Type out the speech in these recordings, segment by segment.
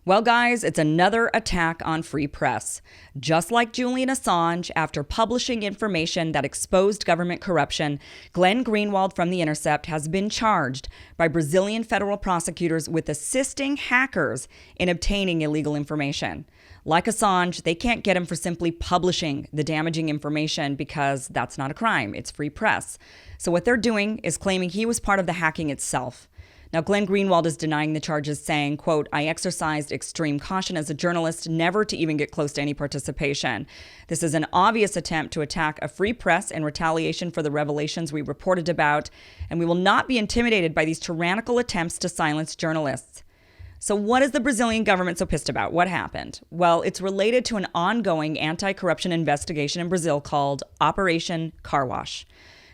Well, guys, it's another attack on free press. Just like Julian Assange, after publishing information that exposed government corruption, Glenn Greenwald from The Intercept has been charged by Brazilian federal prosecutors with assisting hackers in obtaining illegal information. Like Assange, they can't get him for simply publishing the damaging information because that's not a crime. It's free press. So what they're doing is claiming he was part of the hacking itself. Now, Glenn Greenwald is denying the charges, saying, quote, "I exercised extreme caution as a journalist never to even get close to any participation. This is an obvious attempt to attack a free press in retaliation for the revelations we reported about, and we will not be intimidated by these tyrannical attempts to silence journalists." So what is the Brazilian government so pissed about? What happened? Well, it's related to an ongoing anti-corruption investigation in Brazil called Operation Car Wash.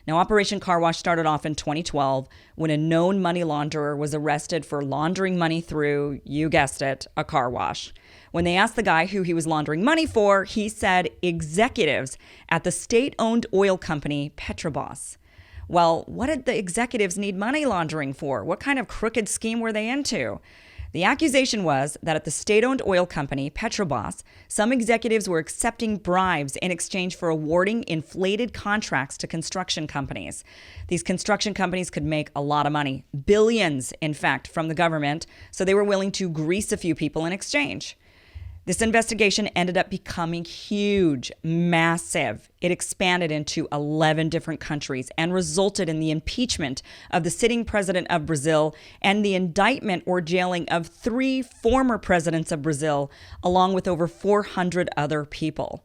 Now, Operation Car Wash started off in 2012 when a known money launderer was arrested for laundering money through, you guessed it, a car wash. When they asked the guy who he was laundering money for, he said executives at the state-owned oil company Petrobras. Well, what did the executives need money laundering for? What kind of crooked scheme were they into? The accusation was that at the state-owned oil company, Petrobras, some executives were accepting bribes in exchange for awarding inflated contracts to construction companies. These construction companies could make a lot of money, billions, in fact, from the government, so they were willing to grease a few people in exchange. This investigation ended up becoming huge, massive. It expanded into 11 different countries and resulted in the impeachment of the sitting president of Brazil and the indictment or jailing of 3 former presidents of Brazil, along with over 400 other people.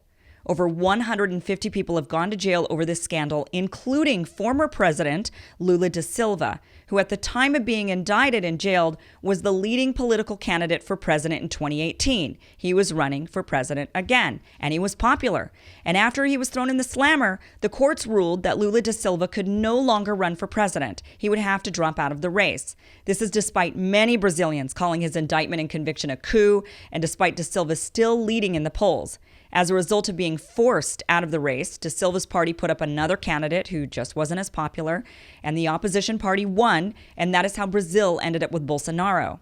Over 150 people have gone to jail over this scandal, including former President Lula da Silva, who at the time of being indicted and jailed was the leading political candidate for president in 2018. He was running for president again, and he was popular. And after he was thrown in the slammer, the courts ruled that Lula da Silva could no longer run for president. He would have to drop out of the race. This is despite many Brazilians calling his indictment and conviction a coup, and despite da Silva still leading in the polls. As a result of being forced out of the race, da Silva's party put up another candidate who just wasn't as popular, and the opposition party won, and that is how Brazil ended up with Bolsonaro.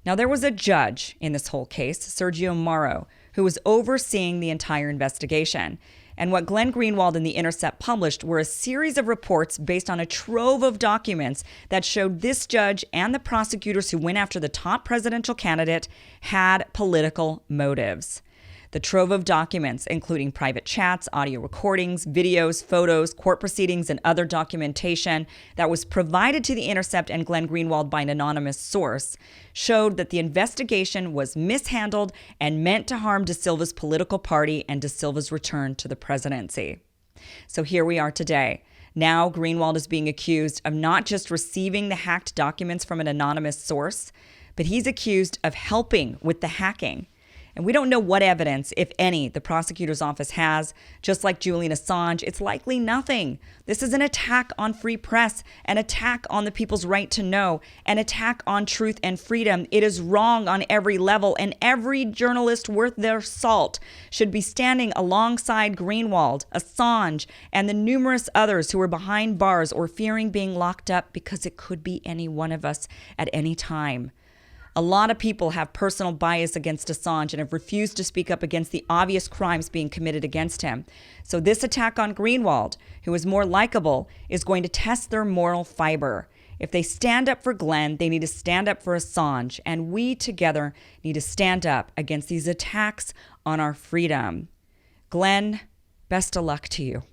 Now, there was a judge in this whole case, Sergio Moro, who was overseeing the entire investigation. And what Glenn Greenwald and The Intercept published were a series of reports based on a trove of documents that showed this judge and the prosecutors who went after the top presidential candidate had political motives. The trove of documents, including private chats, audio recordings, videos, photos, court proceedings, and other documentation that was provided to The Intercept and Glenn Greenwald by an anonymous source, showed that the investigation was mishandled and meant to harm da Silva's political party and da Silva's return to the presidency. So here we are today. Now Greenwald is being accused of not just receiving the hacked documents from an anonymous source, but he's accused of helping with the hacking. And we don't know what evidence, if any, the prosecutor's office has. Just like Julian Assange, it's likely nothing. This is an attack on free press, an attack on the people's right to know, an attack on truth and freedom. It is wrong on every level, and every journalist worth their salt should be standing alongside Greenwald, Assange, and the numerous others who are behind bars or fearing being locked up because it could be any one of us at any time. A lot of people have personal bias against Assange and have refused to speak up against the obvious crimes being committed against him. So this attack on Greenwald, who is more likable, is going to test their moral fiber. If they stand up for Glenn, they need to stand up for Assange, and we together need to stand up against these attacks on our freedom. Glenn, best of luck to you.